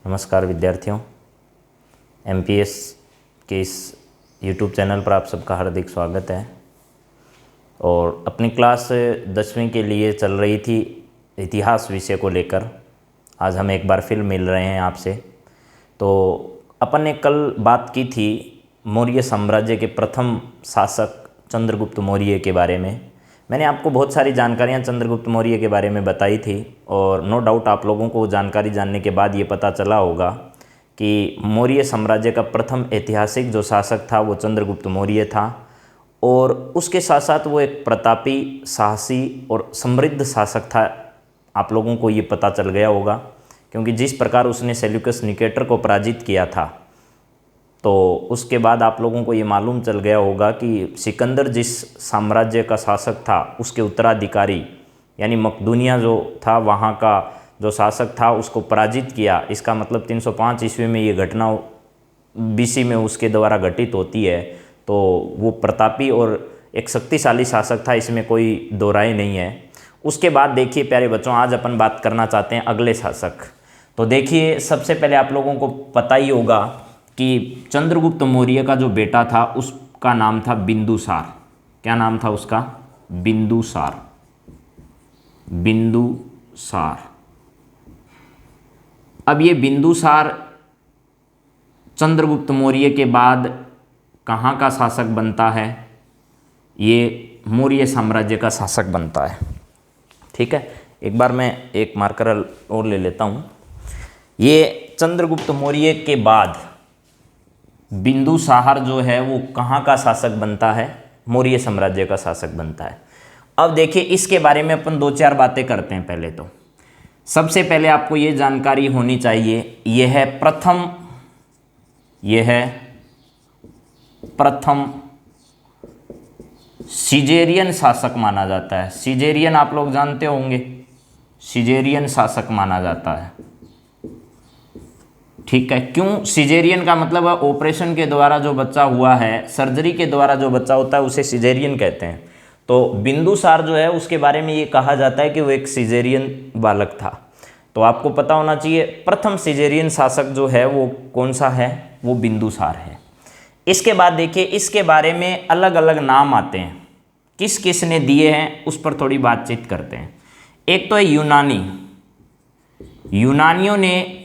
नमस्कार विद्यार्थियों, एमपीएस के इस यूट्यूब चैनल पर आप सबका हार्दिक स्वागत है। और अपनी क्लास 10वीं के लिए चल रही थी इतिहास विषय को लेकर। आज हम एक बार फिर मिल रहे हैं आपसे। तो अपन ने कल बात की थी मौर्य साम्राज्य के प्रथम शासक चंद्रगुप्त मौर्य के बारे में। मैंने आपको बहुत सारी जानकारियां चंद्रगुप्त मौर्य के बारे में बताई थी और नो डाउट आप लोगों को जानकारी जानने के बाद ये पता चला होगा कि मौर्य साम्राज्य का प्रथम ऐतिहासिक जो शासक था वो चंद्रगुप्त मौर्य था। और उसके साथ साथ वो एक प्रतापी, साहसी और समृद्ध शासक था। आप लोगों को ये पता चल गया होगा क्योंकि जिस प्रकार उसने सेल्यूकस निकेटर को पराजित किया था, तो उसके बाद आप लोगों को ये मालूम चल गया होगा कि सिकंदर जिस साम्राज्य का शासक था उसके उत्तराधिकारी यानी मकदूनिया जो था वहाँ का जो शासक था उसको पराजित किया। इसका मतलब 305 ईस्वी में ये घटना बीसी में उसके द्वारा घटित होती है। तो वो प्रतापी और एक शक्तिशाली शासक था, इसमें कोई दो राय नहीं है। उसके बाद देखिए प्यारे बच्चों, आज अपन बात करना चाहते हैं अगले शासक। तो देखिए सबसे पहले आप लोगों को पता ही होगा कि चंद्रगुप्त मौर्य का जो बेटा था उसका नाम था बिंदुसार। क्या नाम था उसका? बिंदुसार। बिंदुसार। अब ये बिंदुसार चंद्रगुप्त मौर्य के बाद कहाँ का शासक बनता है? ये मौर्य साम्राज्य का शासक बनता है। ठीक है, एक बार मैं एक मार्कर और ले लेता हूँ। ये चंद्रगुप्त मौर्य के बाद बिंदुसार जो है वो कहाँ का शासक बनता है? मौर्य साम्राज्य का शासक बनता है। अब देखिए इसके बारे में अपन दो चार बातें करते हैं। पहले तो सबसे पहले आपको ये जानकारी होनी चाहिए, यह है प्रथम सिजेरियन शासक माना जाता है। सिजेरियन आप लोग जानते होंगे, सिजेरियन शासक माना जाता है। ठीक है, क्यों सिजेरियन का मतलब है ऑपरेशन के द्वारा जो बच्चा हुआ है, सर्जरी के द्वारा जो बच्चा होता है उसे सिजेरियन कहते हैं। तो बिंदुसार जो है उसके बारे में ये कहा जाता है कि वो एक सिजेरियन बालक था। तो आपको पता होना चाहिए प्रथम सिजेरियन शासक जो है वो कौन सा है? वो बिंदुसार है। इसके बाद देखिए इसके बारे में अलग अलग नाम आते हैं, किस किस ने दिए हैं उस पर थोड़ी बातचीत करते हैं। एक तो है यूनानी। यूनानियों ने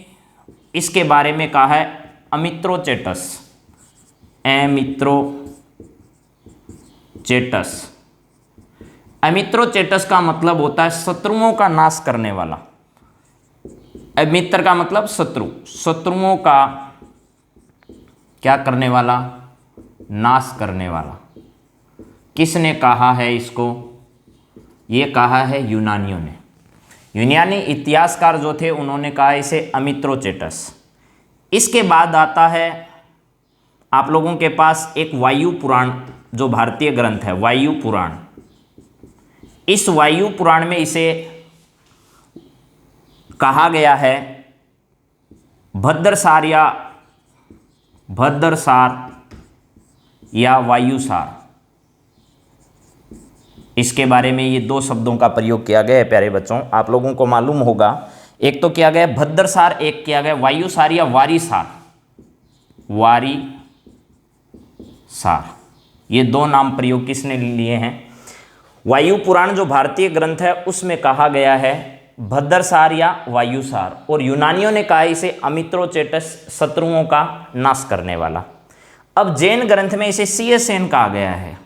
इसके बारे में कहा है अमित्रोचेटस। अमित्रोचेटस का मतलब होता है शत्रुओं का नाश करने वाला। अमित्र का मतलब शत्रु, शत्रुओं का क्या करने वाला? नाश करने वाला। किसने कहा है इसको? ये कहा है यूनानियों ने। यूनानी इतिहासकार जो थे उन्होंने कहा इसे अमित्रोचेटस। इसके बाद आता है आप लोगों के पास एक वायु पुराण, जो भारतीय ग्रंथ है वायु पुराण। इस वायु पुराण में इसे कहा गया है भद्रसार या वायुसार। इसके बारे में ये दो शब्दों का प्रयोग किया गया है प्यारे बच्चों। आप लोगों को मालूम होगा, एक तो किया गया भद्रसार, एक किया गया वायुसार या वारीसार। ये दो नाम प्रयोग किसने लिए हैं? वायु पुराण जो भारतीय ग्रंथ है उसमें कहा गया है भद्रसार या वायुसार, और यूनानियों ने कहा इसे अमित्रोचेटस, शत्रुओं का नाश करने वाला। अब जैन ग्रंथ में इसे सिंहसेन कहा गया है।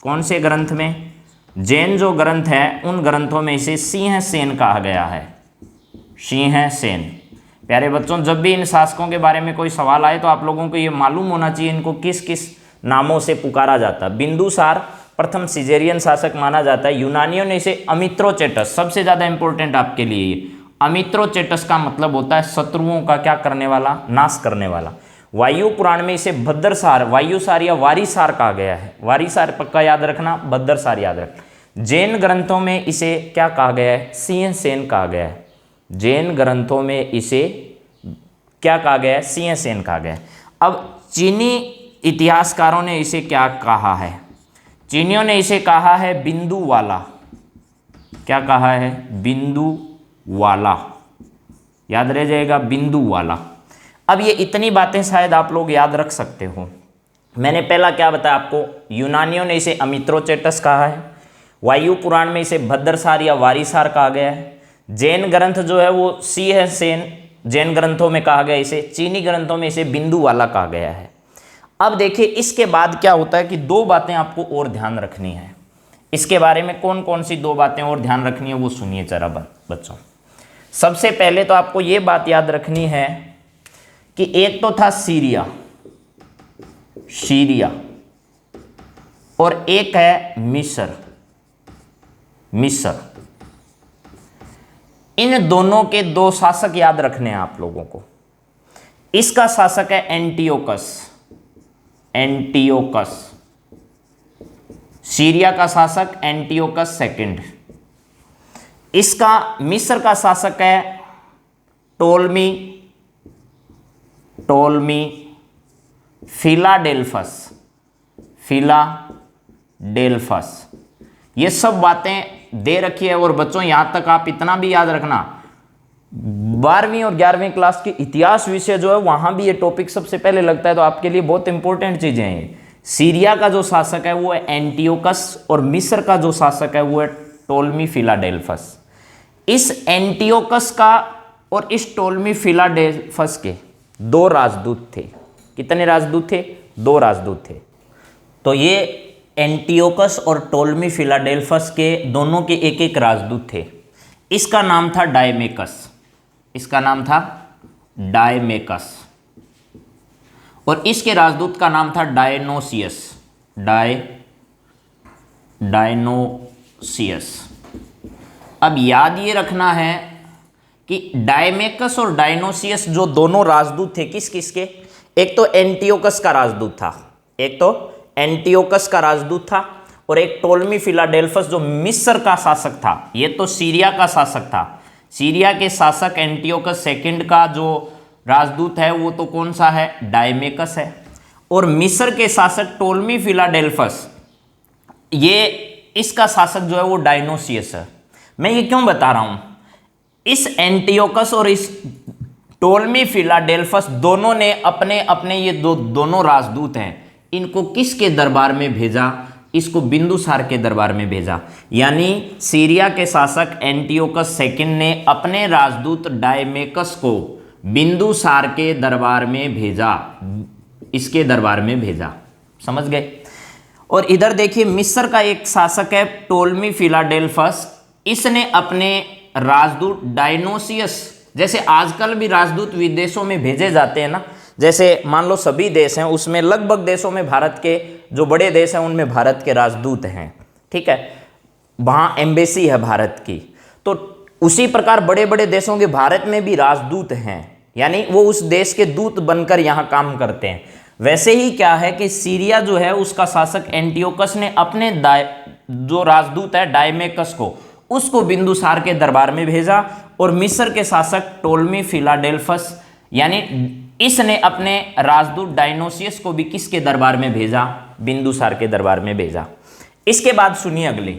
कौन से ग्रंथ में? जैन जो ग्रंथ है उन ग्रंथों में इसे सिंहसेन कहा गया है। सिंहसेन। प्यारे बच्चों, जब भी इन शासकों के बारे में कोई सवाल आए तो आप लोगों को ये मालूम होना चाहिए इनको किस किस नामों से पुकारा जाता है। बिंदुसार प्रथम सिजेरियन शासक माना जाता है। यूनानियों ने इसे अमित्रोचेटस, सबसे ज़्यादा इंपॉर्टेंट आपके लिए ये अमित्रोचेटस का मतलब होता है शत्रुओं का क्या करने वाला? नाश करने वाला। वायु पुराण में इसे भद्रसार, वायुसार या वारीसार कहा गया है। वारीसार पक्का याद रखना, भद्रसार याद रखना। जैन ग्रंथों में इसे क्या कहा गया है? सिंहसेन कहा गया है। जैन ग्रंथों में इसे क्या कहा गया है? सिंहसेन कहा गया है। अब चीनी इतिहासकारों ने इसे क्या कहा है? चीनियों ने इसे कहा है बिंदु वाला। क्या कहा है? बिंदु वाला। याद रह जाएगा बिंदु वाला। अब ये इतनी बातें शायद आप लोग याद रख सकते हो। मैंने पहला क्या बताया आपको, यूनानियों ने इसे अमित्रोचेटस कहा है, वायु पुराण में इसे भद्रसार या वारिसार कहा गया है, जैन ग्रंथ जो है वो सी है सेन, जैन ग्रंथों में कहा गया इसे, चीनी ग्रंथों में इसे बिंदु वाला कहा गया है। अब देखिए इसके बाद क्या होता है कि दो बातें आपको और ध्यान रखनी है। इसके बारे में कौन कौन सी दो बातें और ध्यान रखनी है वो सुनिए जरा बच्चों। सबसे पहले तो आपको ये बात याद रखनी है कि एक तो था सीरिया, सीरिया, और एक है मिस्र, मिस्र। इन दोनों के दो शासक याद रखने हैं आप लोगों को। इसका शासक है एंटियोकस, एंटियोकस। सीरिया का शासक एंटियोकस सेकंड। इसका मिस्र का शासक है टोलमी, टोलमी फिलाडेल्फस, फिलाडेल्फस। ये सब बातें दे रखी है। और बच्चों यहां तक आप इतना भी याद रखना, 12वीं और 11वीं क्लास के इतिहास विषय जो है वहां भी ये टॉपिक सबसे पहले लगता है, तो आपके लिए बहुत इंपॉर्टेंट चीजें हैं। सीरिया का जो शासक है वो है एंटियोकस और मिस्र का जो शासक है वो है टोलमी फिलाडेल्फस। इस एंटियोकस का और इस टोलमी फिलाडेल्फस के दो राजदूत थे। कितने राजदूत थे? दो राजदूत थे। तो ये एंटियोकस और टोलमी फिलाडेल्फस के दोनों के एक एक राजदूत थे। इसका नाम था डायमेकस, इसका नाम था डायमेकस, और इसके राजदूत का नाम था डायनोसियस, डायनोसियस। अब याद ये रखना है कि डायमेकस और डायनोसियस जो दोनों राजदूत थे किस किस के, एक तो एंटियोकस का राजदूत था, एक तो एंटियोकस का राजदूत था, और एक टोलमी फिलाडेल्फस जो मिस्र का शासक था। ये तो सीरिया का शासक था। सीरिया के शासक एंटियोकस सेकंड का जो राजदूत है वो तो कौन सा है? डायमेकस है। और मिस्र के शासक टोलमी फिलाडेल्फस, ये इसका शासक जो है वो डायनोसियस है। मैं ये क्यों बता रहा हूं, इस एंटियोकस और इस टोलमी फिलाडेल्फस दोनों ने अपने अपने ये दोनों राजदूत हैं, इनको किसके दरबार में भेजा? इसको बिंदुसार के दरबार में भेजा। यानी सीरिया के शासक एंटियोकस सेकंड ने अपने राजदूत डायमेकस को बिंदुसार के दरबार में भेजा, इसके दरबार में भेजा। समझ गए? और इधर देखिए मिस्र का एक शासक है टोलमी फिलाडेल्फस, इसने अपने राजदूत डायनोसियस, जैसे आजकल भी राजदूत विदेशों में भेजे जाते हैं ना, जैसे मान लो सभी देश हैं उसमें लगभग देशों में भारत के जो बड़े देश हैं उनमें भारत के राजदूत हैं, ठीक है, वहाँ एम्बेसी है भारत की। तो उसी प्रकार बड़े बड़े देशों के भारत में भी राजदूत हैं, यानी वो उस देश के दूत बनकर यहाँ काम करते हैं। वैसे ही क्या है कि सीरिया जो है उसका शासक एंटियोकस ने अपने जो राजदूत है डायमेकस को, उसको बिंदुसार के दरबार में भेजा, और मिस्र के शासक टोलमी फिलाडेल्फस यानी इसने अपने राजदूत डायनोसियस को भी किसके दरबार में भेजा? बिंदुसार के दरबार में भेजा। इसके बाद सुनिए अगले,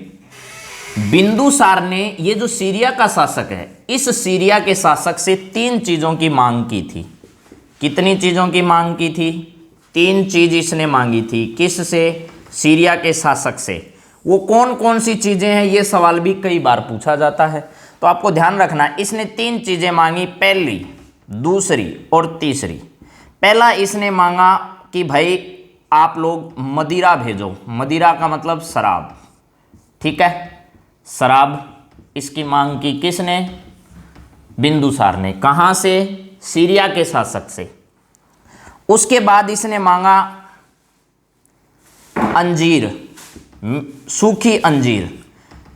बिंदुसार ने ये जो सीरिया का शासक है, इस सीरिया के शासक से 3 चीजों की मांग की थी। कितनी चीजों की मांग की थी? 3 चीज इसने मांगी थी। किस से? सीरिया के शासक से। वो कौन कौन सी चीजें हैं ये सवाल भी कई बार पूछा जाता है, तो आपको ध्यान रखना है। इसने 3 चीजें मांगी, पहली, दूसरी और तीसरी। पहला इसने मांगा कि भाई आप लोग मदिरा भेजो। मदिरा का मतलब शराब, ठीक है, शराब। इसकी मांग की किसने? बिंदुसार ने। कहां से? सीरिया के शासक से। उसके बाद इसने मांगा अंजीर, सूखी अंजीर,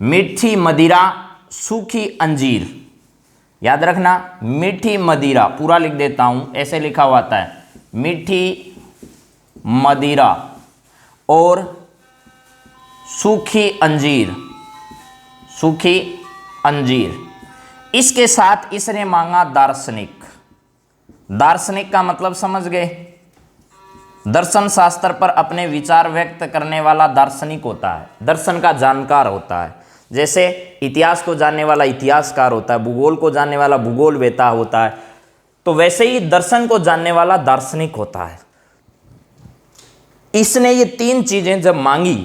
मीठी मदिरा, सूखी अंजीर। याद रखना, मीठी मदिरा, पूरा लिख देता हूं, ऐसे लिखा हुआ आता है, मीठी मदिरा और सूखी अंजीर, सूखी अंजीर। इसके साथ इसने मांगा दार्शनिक। दार्शनिक का मतलब समझ गए? दर्शन शास्त्र पर अपने विचार व्यक्त करने वाला दार्शनिक होता है, दर्शन का जानकार होता है। जैसे इतिहास को जानने वाला इतिहासकार होता है, भूगोल को जानने वाला भूगोलवेता होता है, तो वैसे ही दर्शन को जानने वाला दार्शनिक होता है। इसने ये 3 चीजें जब मांगी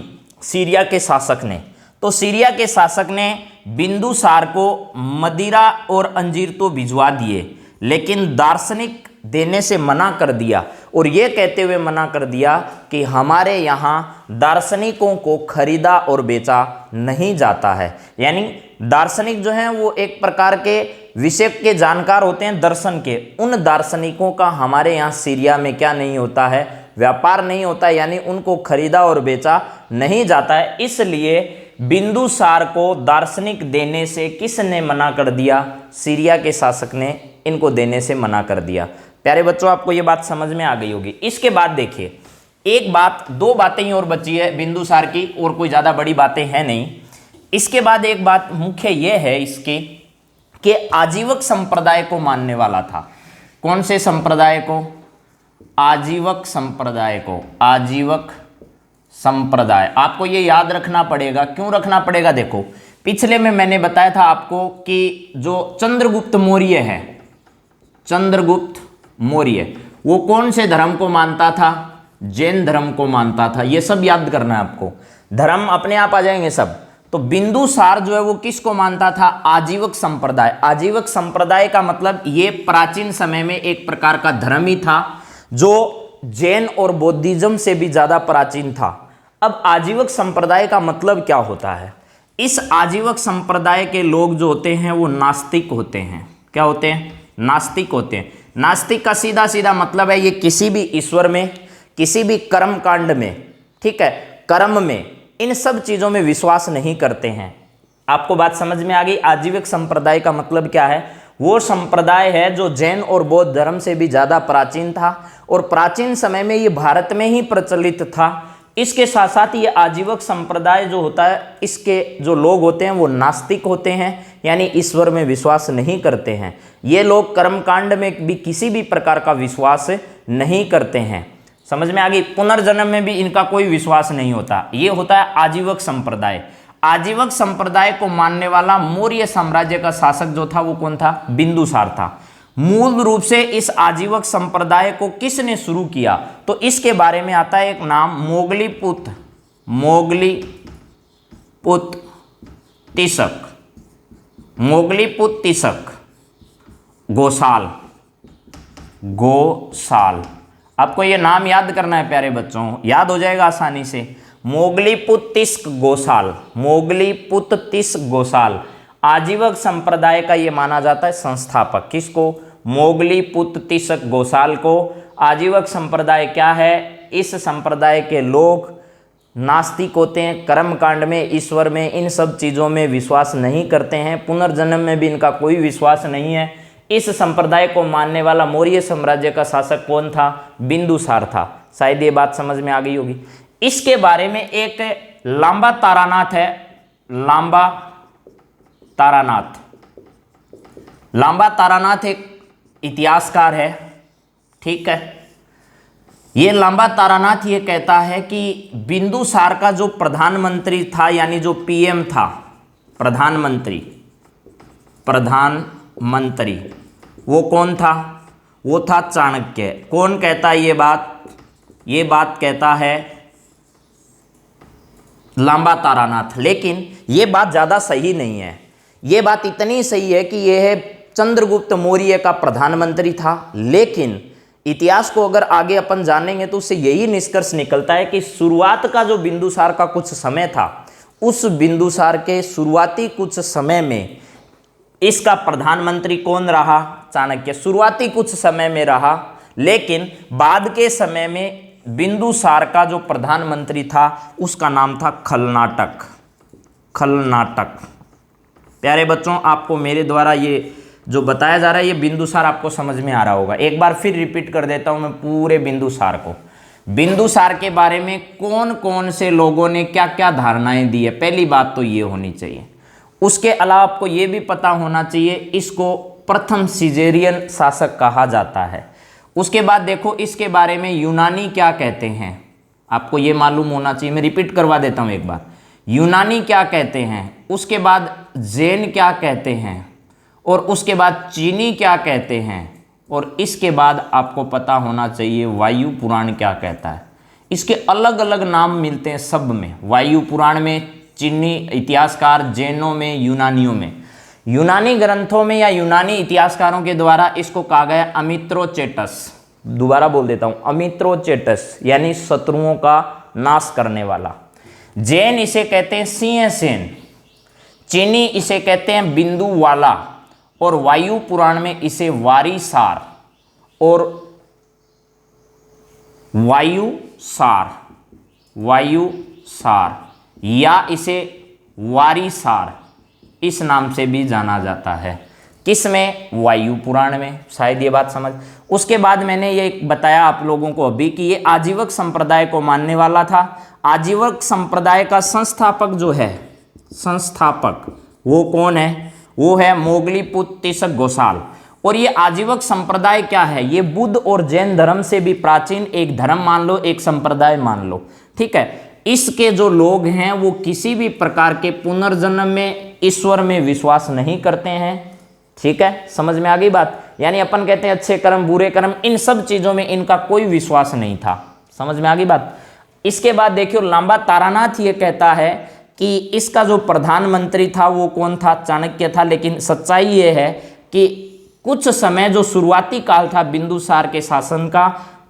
सीरिया के शासक ने, तो सीरिया के शासक ने बिंदुसार को मदिरा और अंजीर तो भिजवा दिए, लेकिन दार्शनिक देने से मना कर दिया, और ये कहते हुए मना कर दिया कि हमारे यहाँ दार्शनिकों को खरीदा और बेचा नहीं जाता है। यानी दार्शनिक जो हैं वो एक प्रकार के विषय के जानकार होते हैं दर्शन के, उन दार्शनिकों का हमारे यहाँ सीरिया में क्या नहीं होता है, व्यापार नहीं होता है, यानी उनको खरीदा और बेचा नहीं जाता है। इसलिए बिंदुसार को दार्शनिक देने से किसने मना कर दिया? सीरिया के शासक ने इनको देने से मना कर दिया। प्यारे बच्चों, आपको ये बात समझ में आ गई होगी। इसके बाद देखिए, एक बात, 2 बातें ही और बची है बिंदुसार की, और कोई ज़्यादा बड़ी बातें हैं नहीं। इसके बाद एक बात मुख्य ये है इसकी कि आजीवक संप्रदाय को मानने वाला था। कौन से संप्रदाय को? आजीवक संप्रदाय को। आजीवक संप्रदाय, आपको ये याद रखना पड़ेगा। क्यों रखना पड़ेगा? देखो, पिछले में मैंने बताया था आपको कि जो चंद्रगुप्त मौर्य है, चंद्रगुप्त मौर्य, वो कौन से धर्म को मानता था? जैन धर्म को मानता था। ये सब याद करना है आपको, धर्म अपने आप आ जाएंगे सब। तो बिंदुसार जो है वो किसको मानता था? आजीवक संप्रदाय। आजीवक संप्रदाय का मतलब ये प्राचीन समय में एक प्रकार का धर्म ही था जो जैन और बौद्धिज्म से भी ज्यादा प्राचीन था। अब आजीवक संप्रदाय का मतलब क्या होता है? इस आजीवक संप्रदाय के लोग जो होते हैं वो नास्तिक होते हैं। क्या होते हैं? नास्तिक होते हैं। नास्तिक का सीधा सीधा मतलब है ये किसी भी ईश्वर में, किसी भी कर्म कांड में, ठीक है, कर्म में, इन सब चीजों में विश्वास नहीं करते हैं। आपको बात समझ में आ गई? आजीवक संप्रदाय का मतलब क्या है? वो संप्रदाय है जो जैन और बौद्ध धर्म से भी ज्यादा प्राचीन था, और प्राचीन समय में ये भारत में ही प्रचलित था। इसके साथ साथ ये आजीवक संप्रदाय जो होता है, इसके जो लोग होते हैं वो नास्तिक होते हैं, यानी ईश्वर में विश्वास नहीं करते हैं। ये लोग कर्मकांड में भी किसी भी प्रकार का विश्वास नहीं करते हैं। समझ में आ गई? पुनर्जन्म में भी इनका कोई विश्वास नहीं होता। ये होता है आजीवक संप्रदाय। आजीवक संप्रदाय को मानने वाला मौर्य साम्राज्य का शासक जो था वो कौन था? बिंदुसार था। मूल रूप से इस आजीवक संप्रदाय को किसने शुरू किया? तो इसके बारे में आता है एक नाम, मोगलीपुत्र, मोगलीपुत्र तिसक, मोगलीपुत्र तिसक गोसाल, गोसाल। आपको ये नाम याद करना है प्यारे बच्चों, याद हो जाएगा आसानी से। मोगलीपुत्र तिसक गोसाल, मोगलीपुत्र तिसक गोसाल आजीवक संप्रदाय का ये माना जाता है संस्थापक। किसको? मोगलीपुत्र तिसक गोसाल को। आजीवक संप्रदाय क्या है? इस संप्रदाय के लोग नास्तिक होते हैं, कर्मकांड में, ईश्वर में, इन सब चीज़ों में विश्वास नहीं करते हैं। पुनर्जन्म में भी इनका कोई विश्वास नहीं है। इस संप्रदाय को मानने वाला मौर्य साम्राज्य का शासक कौन था? बिंदुसार था। शायद ये बात समझ में आ गई होगी। इसके बारे में एक लांबा तारानाथ है, लांबा तारानाथ। लांबा तारानाथ एक इतिहासकार है, ठीक है। ये लांबा तारानाथ ये कहता है कि बिंदुसार का जो प्रधानमंत्री था, यानी जो पीएम था, प्रधानमंत्री, वो कौन था? वो था चाणक्य। कौन कहता है ये बात? ये बात कहता है लांबा तारानाथ। लेकिन ये बात ज़्यादा सही नहीं है। ये बात इतनी सही है कि यह चंद्रगुप्त मौर्य का प्रधानमंत्री था, लेकिन इतिहास को अगर आगे अपन जानेंगे तो उससे यही निष्कर्ष निकलता है कि शुरुआत का जो बिंदुसार का कुछ समय था, उस बिंदुसार के शुरुआती कुछ समय में इसका प्रधानमंत्री कौन रहा? चाणक्य। शुरुआती कुछ समय में रहा, लेकिन बाद के समय में बिंदुसार का जो प्रधानमंत्री था उसका नाम था खलनाटक। खलनाटक। प्यारे बच्चों, आपको मेरे द्वारा ये जो बताया जा रहा है ये बिंदुसार आपको समझ में आ रहा होगा। एक बार फिर रिपीट कर देता हूं मैं पूरे बिंदुसार को। बिंदुसार के बारे में कौन कौन से लोगों ने क्या क्या धारणाएं दी है, पहली बात तो ये होनी चाहिए। उसके अलावा आपको ये भी पता होना चाहिए इसको प्रथम सिजेरियन शासक कहा जाता है। उसके बाद देखो इसके बारे में यूनानी क्या कहते हैं, आपको ये मालूम होना चाहिए। मैं रिपीट करवा देता हूँ एक बार। यूनानी क्या कहते हैं, उसके बाद जैन क्या कहते हैं, और उसके बाद चीनी क्या कहते हैं, और इसके बाद आपको पता होना चाहिए वायु पुराण क्या कहता है। इसके अलग अलग नाम मिलते हैं सब में, वायु पुराण में, चीनी इतिहासकार, जैनों में, यूनानियों में। यूनानी ग्रंथों में या यूनानी इतिहासकारों के द्वारा इसको कहा गया अमित्रोचेटस। दोबारा बोल देता हूं, अमित्रोचेटस यानी शत्रुओं का नाश करने वाला। जैन इसे कहते हैं सिंहसेन, चीनी इसे कहते हैं बिंदु वाला, और वायु पुराण में इसे वारीसार और वायुसार या इसे वारीसार इस नाम से भी जाना जाता है। किसमें? वायु पुराण में। शायद ये बात समझ। उसके बाद मैंने ये बताया आप लोगों को अभी कि ये आजीवक संप्रदाय को मानने वाला था। आजीवक संप्रदाय का संस्थापक जो है, संस्थापक वो कौन है? वो है मोगलीपुत्र तिसक गोसाल। और ये आजीवक संप्रदाय क्या है? ये बुद्ध और जैन धर्म से भी प्राचीन एक धर्म मान लो, एक संप्रदाय मान लो, ठीक है। इसके जो लोग हैं वो किसी भी प्रकार के पुनर्जन्म में, ईश्वर में विश्वास नहीं करते हैं, ठीक है। समझ में आ गई बात? यानी अपन कहते हैं अच्छे कर्म बुरे कर्म, इन सब चीजों में इनका कोई विश्वास नहीं था। समझ में आ गई बात? इसके बाद देखियो लांबा तारानाथ ये कहता है कि इसका जो प्रधानमंत्री था वो कौन था? चाणक्य था। लेकिन सच्चाई ये है कि कुछ समय जो शुरुआती काल था बिंदुसार के शासन का,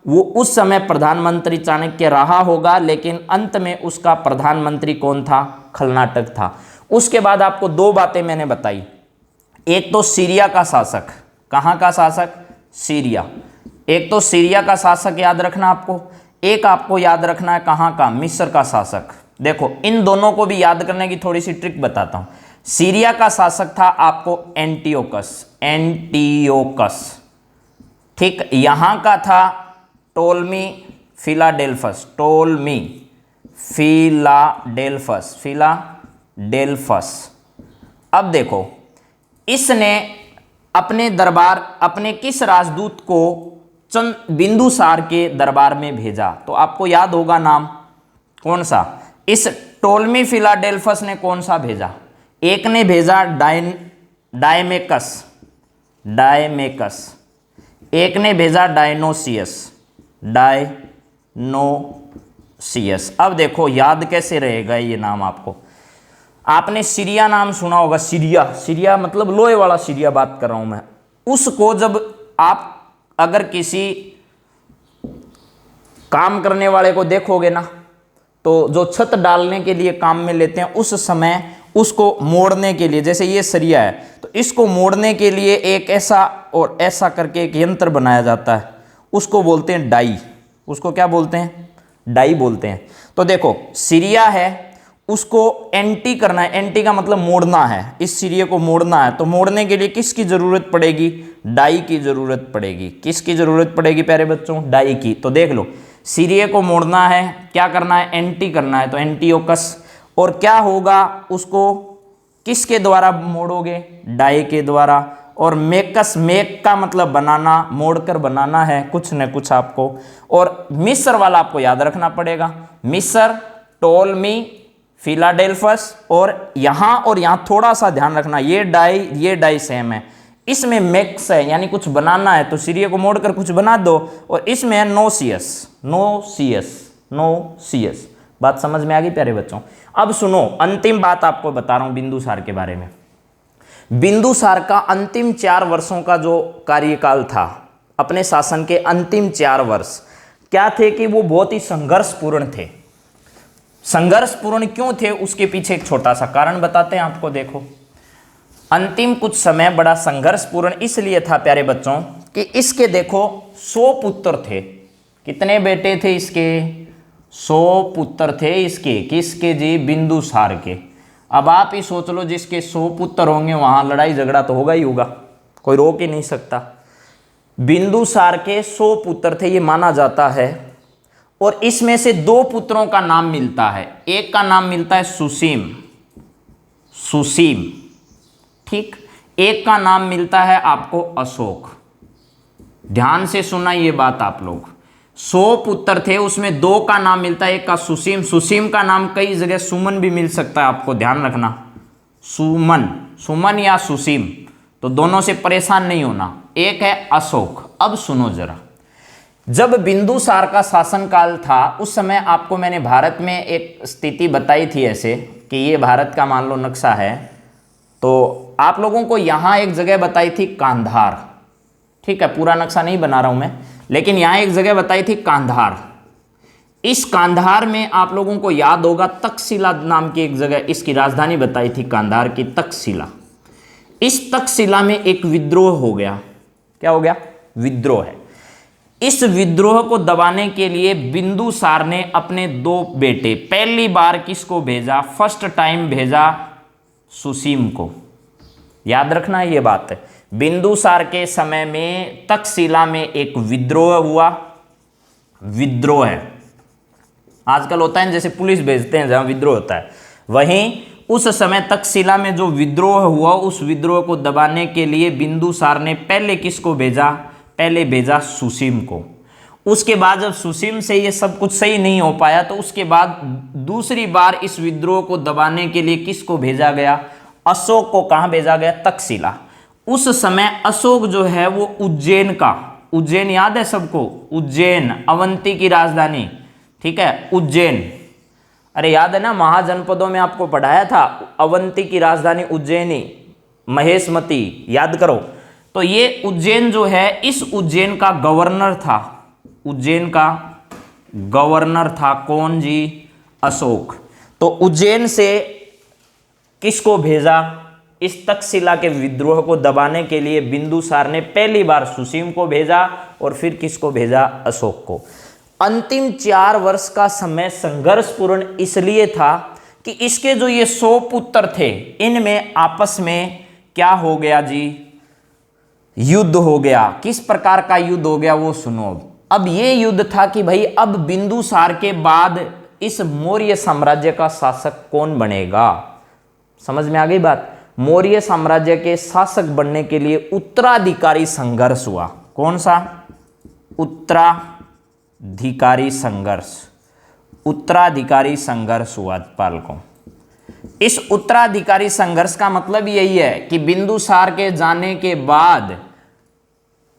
वो उस समय प्रधानमंत्री चाणक्य रहा होगा, लेकिन अंत में उसका प्रधानमंत्री कौन था? खलनाटक था। उसके बाद आपको दो बातें मैंने बताई, एक तो सीरिया का शासक। कहाँ का शासक? सीरिया। एक तो सीरिया का शासक याद रखना आपको, एक आपको याद रखना है कहाँ का? मिस्र का शासक। देखो इन दोनों को भी याद करने की थोड़ी सी ट्रिक बताता हूँ। सीरिया का शासक था आपको एंटियोकस, एंटियोकस, ठीक। यहाँ का था टोलमी फिलाडेल्फस, टोलमी फिलाडेल्फस, फिलाडेल्फस। अब देखो इसने अपने दरबार, अपने किस राजदूत को बिंदुसार के दरबार में भेजा? तो आपको याद होगा नाम कौन सा? इस टोलमी फिलाडेल्फस ने कौन सा भेजा? एक ने भेजा डायमेकस, डायमेकस। एक ने भेजा डायनोसियस, डायनोसियस। अब देखो याद कैसे रहेगा ये नाम आपको? आपने सीरिया नाम सुना होगा, सीरिया, सीरिया मतलब लोहे वाला सीरिया बात कर रहा हूं मैं। उसको जब आप अगर किसी काम करने वाले को देखोगे ना, तो जो छत डालने के लिए काम में लेते हैं, उस समय उसको मोड़ने के लिए, जैसे ये सरिया है तो इसको मोड़ने के लिए एक ऐसा और ऐसा करके एक यंत्र बनाया जाता है, उसको बोलते हैं डाई। उसको क्या बोलते हैं? डाई बोलते हैं। तो देखो सीरिया है, उसको एंटी करना है, एंटी का मतलब मोड़ना है, इस सीरिया को मोड़ना है। तो मोड़ने के लिए किसकी जरूरत पड़ेगी? डाई की जरूरत पड़ेगी। किसकी जरूरत पड़ेगी प्यारे बच्चों? डाई की। तो देख लो सीरिया को मोड़ना है, क्या करना है? एंटी करना है, तो एंटीओकस। और क्या होगा? उसको किसके द्वारा मोड़ोगे? डाई के द्वारा। और मेकस, मेक का मतलब बनाना, मोड़कर बनाना है कुछ न कुछ आपको। और मिस्र वाला आपको याद रखना पड़ेगा, मिस्र, टोलमी फिलाडेल्फस। और यहाँ थोड़ा सा ध्यान रखना, ये डाई सेम है। इसमें मेक्स है यानी कुछ बनाना है, तो सीरिया को मोड़कर कुछ बना दो। और इसमें है नोसियस, नोसियस, नोसियस। बात समझ में आ गई प्यारे बच्चों? अब सुनो, अंतिम बात आपको बता रहा हूं बिंदुसार के बारे में। बिंदुसार का अंतिम 4 वर्षों का जो कार्यकाल था, अपने शासन के अंतिम 4 वर्ष क्या थे कि वो बहुत ही संघर्षपूर्ण थे। संघर्षपूर्ण क्यों थे? उसके पीछे एक छोटा सा कारण बताते हैं आपको। देखो अंतिम कुछ समय बड़ा संघर्षपूर्ण इसलिए था प्यारे बच्चों कि इसके देखो 100 पुत्र थे। कितने बेटे थे इसके? 100 पुत्र थे इसके। किसके जी? बिंदुसार के। अब आप ही सोच लो, जिसके 100 पुत्र होंगे वहां लड़ाई झगड़ा तो होगा ही होगा, कोई रोक ही नहीं सकता। बिंदुसार के 100 पुत्र थे ये माना जाता है। और इसमें से 2 पुत्रों का नाम मिलता है। एक का नाम मिलता है सुसीम, सुसीम, ठीक। एक का नाम मिलता है आपको अशोक। ध्यान से सुना ये बात आप लोग। 100 पुत्र थे, उसमें 2 का नाम मिलता है, एक का सुसीम। सुसीम का नाम कई जगह सुमन भी मिल सकता है, आपको ध्यान रखना, सुमन, सुमन या सुसीम, तो दोनों से परेशान नहीं होना। एक है अशोक। अब सुनो जरा, जब बिंदुसार का शासनकाल था उस समय आपको मैंने भारत में एक स्थिति बताई थी ऐसे कि ये भारत का मान लो नक्शा है, तो आप लोगों को यहाँ एक जगह बताई थी कांधार, ठीक है, पूरा नक्शा नहीं बना रहा हूँ मैं, लेकिन यहाँ एक जगह बताई थी कांधार। इस कांधार में आप लोगों को याद होगा तक्षशिला नाम की एक जगह, इसकी राजधानी बताई थी कांधार की तक्षशिला। इस तक्षशिला में एक विद्रोह हो गया। क्या हो गया? विद्रोह है। इस विद्रोह को दबाने के लिए बिंदुसार ने अपने 2 बेटे, पहली बार किसको भेजा? फर्स्ट टाइम भेजा सुसीम को। याद रखना ये बात है, बिंदुसार के समय में तक्षशिला में एक विद्रोह हुआ। विद्रोह है, आजकल होता है जैसे पुलिस भेजते हैं जहां विद्रोह होता है, वहीं उस समय तक्षशिला में जो विद्रोह हुआ, उस विद्रोह को दबाने के लिए बिंदुसार ने पहले किसको भेजा? पहले भेजा सुसीम को। उसके बाद जब सुसीम से ये सब कुछ सही नहीं हो पाया तो उसके बाद दूसरी बार इस विद्रोह को दबाने के लिए किसको भेजा गया? अशोक को। कहाँ भेजा गया? तक्षशिला। उस समय अशोक जो है वो उज्जैन का, उज्जैन याद है सबको, उज्जैन अवंती की राजधानी, ठीक है, उज्जैन, अरे याद है ना, महाजनपदों में आपको पढ़ाया था, अवंती की राजधानी उज्जैनी, महेशमती, याद करो। तो ये उज्जैन जो है, इस उज्जैन का गवर्नर था, उज्जैन का गवर्नर था कौन जी? अशोक। तो उज्जैन से किसको भेजा? इस तक्षशिला के विद्रोह को दबाने के लिए बिंदुसार ने पहली बार सुसीम को भेजा और फिर किसको भेजा? अशोक को। अंतिम 4 वर्ष का समय संघर्षपूर्ण इसलिए था कि इसके जो ये 100 पुत्र थे, इनमें आपस में क्या हो गया जी? युद्ध हो गया। किस प्रकार का युद्ध हो गया वो सुनो। अब ये युद्ध था कि भाई अब बिंदुसार के बाद इस मौर्य साम्राज्य का शासक कौन बनेगा? समझ में आ गई बात? मौर्य साम्राज्य के शासक बनने के लिए उत्तराधिकारी संघर्ष हुआ। कौन सा? उत्तराधिकारी संघर्ष। उत्तराधिकारी संघर्ष हुआ पालकों। इस उत्तराधिकारी संघर्ष का मतलब यही है कि बिंदुसार के जाने के बाद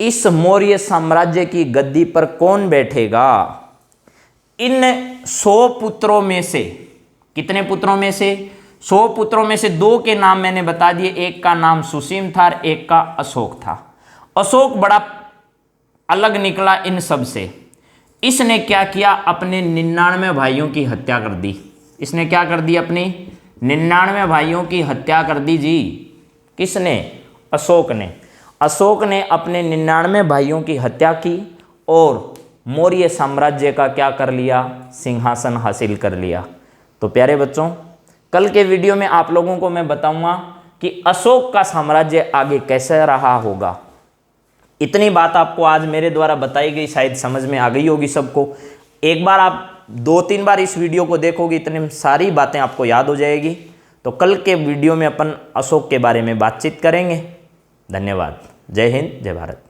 इस मौर्य साम्राज्य की गद्दी पर कौन बैठेगा? इन 100 पुत्रों में से, कितने पुत्रों में से? 100 पुत्रों में से 2 के नाम मैंने बता दिए, एक का नाम सुसीम था और एक का अशोक था। अशोक बड़ा अलग निकला इन सब से। इसने क्या किया? अपने 99 भाइयों की हत्या कर दी। इसने क्या कर दी? अपनी 99 भाइयों की हत्या कर दी जी। किसने? अशोक ने। अशोक ने अपने 99 भाइयों की हत्या की और मौर्य साम्राज्य का क्या कर लिया? सिंहासन हासिल कर लिया। तो प्यारे बच्चों, कल के वीडियो में आप लोगों को मैं बताऊंगा कि अशोक का साम्राज्य आगे कैसे रहा होगा। इतनी बात आपको आज मेरे द्वारा बताई गई, शायद समझ में आ गई होगी सबको। एक बार आप 2-3 बार इस वीडियो को देखोगे, इतनी सारी बातें आपको याद हो जाएगी। तो कल के वीडियो में अपन अशोक के बारे में बातचीत करेंगे। धन्यवाद। जय हिंद, जय भारत।